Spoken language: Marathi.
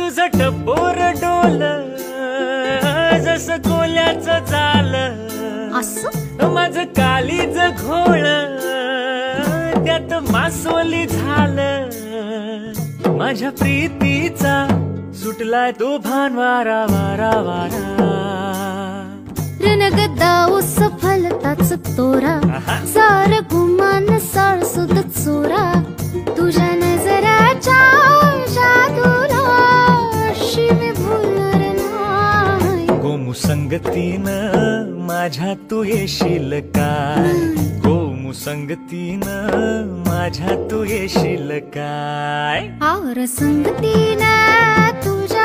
तुझं टपोर डोल जसं कोल्याचं झालं, असं माझं कालीज घोळ त्यात मासोली झालं. माझ्या प्रीतीचा सुटलाय तो भान वारा वारा वारा. रणगदा उस फलताच तोरा, सार गुमान साळसुद चोरा. तुझ्या नजराच्या जादूला अशी मी भुलणार नाही. गोमू संगतीनं माझ्या तू येशील काय, गोमू संगतीनं माझ्या तू येशील काय. आवर संगतीनं तुझ्या